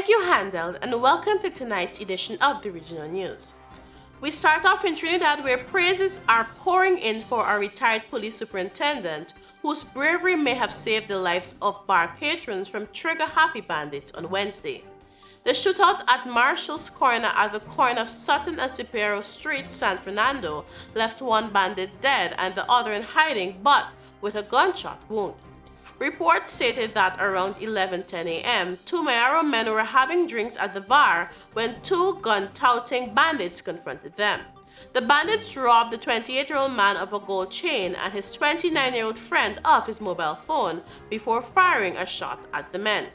Thank you, Handel, and welcome to tonight's edition of the Regional News. We start off in Trinidad, where praises are pouring in for our retired police superintendent, whose bravery may have saved the lives of bar patrons from trigger-happy bandits on Wednesday. The shootout at Marshall's Corner at the corner of Sutton and Superior Street, San Fernando, left one bandit dead and the other in hiding, but with a gunshot wound. Reports stated that around 11:10 a.m., two Mayaro men were having drinks at the bar when two gun-touting bandits confronted them. The bandits robbed the 28-year-old man of a gold chain and his 29-year-old friend of his mobile phone before firing a shot at the men.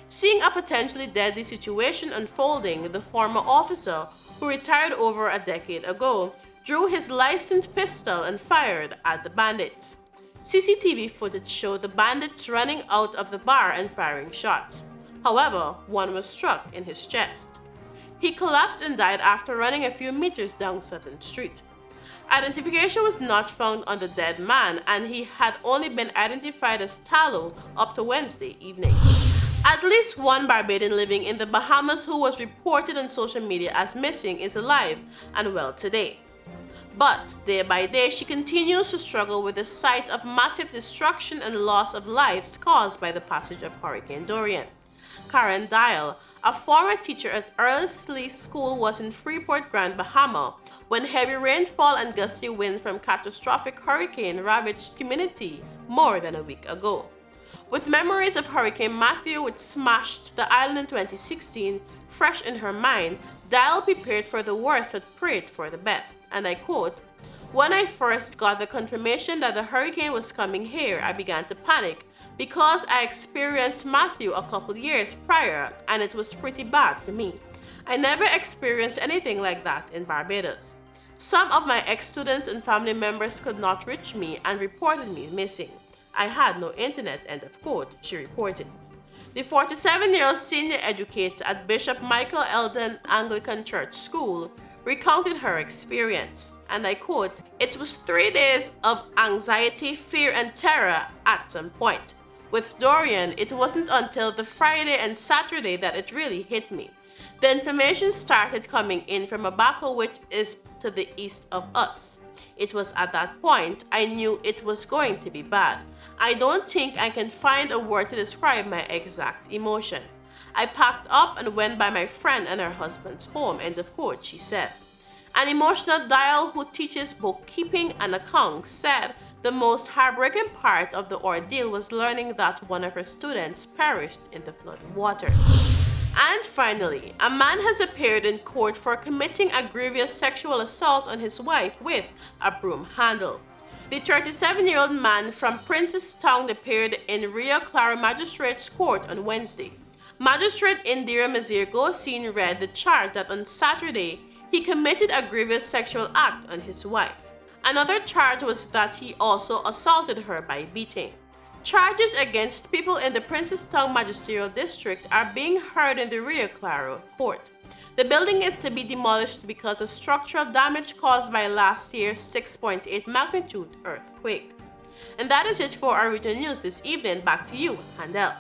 Seeing a potentially deadly situation unfolding, the former officer, who retired over a decade ago, drew his licensed pistol and fired at the bandits. CCTV footage showed the bandits running out of the bar and firing shots. However, one was struck in his chest. He collapsed and died after running a few meters down Sutton Street. Identification was not found on the dead man, and he had only been identified as Tallow up to Wednesday evening. At least one Barbadian living in the Bahamas who was reported on social media as missing is alive and well today. But day by day, she continues to struggle with the sight of massive destruction and loss of lives caused by the passage of Hurricane Dorian. Karen Dial, a former teacher at Earlesley School, was in Freeport, Grand Bahama when heavy rainfall and gusty wind from catastrophic hurricane ravaged community more than a week ago. With memories of Hurricane Matthew, which smashed the island in 2016, fresh in her mind, Dial prepared for the worst but prayed for the best. And I quote, "When I first got the confirmation that the hurricane was coming here, I began to panic because I experienced Matthew a couple years prior and it was pretty bad for me. I never experienced anything like that in Barbados. Some of my ex-students and family members could not reach me and reported me missing. I had no internet," end of quote, she reported. The 47-year-old senior educator at Bishop Michael Eldon Anglican Church School recounted her experience, and I quote, "It was 3 days of anxiety, fear, and terror at some point. With Dorian, it wasn't until the Friday and Saturday that it really hit me. The information started coming in from Abaco, which is to the east of us. It was at that point I knew it was going to be bad. I don't think I can find a word to describe my exact emotion. I packed up and went by my friend and her husband's home," end of quote, she said. An emotional Dial who teaches bookkeeping and accounts said the most heartbreaking part of the ordeal was learning that one of her students perished in the flood water. And finally, a man has appeared in court for committing a grievous sexual assault on his wife with a broom handle. The 37-year-old man from Princestown appeared in Rio Claro Magistrates Court on Wednesday. Magistrate Indira Mazir-Gosin read the charge that on Saturday he committed a grievous sexual act on his wife. Another charge was that he also assaulted her by beating. Charges against people in the Princestown Magisterial District are being heard in the Rio Claro Court. The building is to be demolished because of structural damage caused by last year's 6.8 magnitude earthquake. And that is it for our regional news this evening. Back to you, Handel.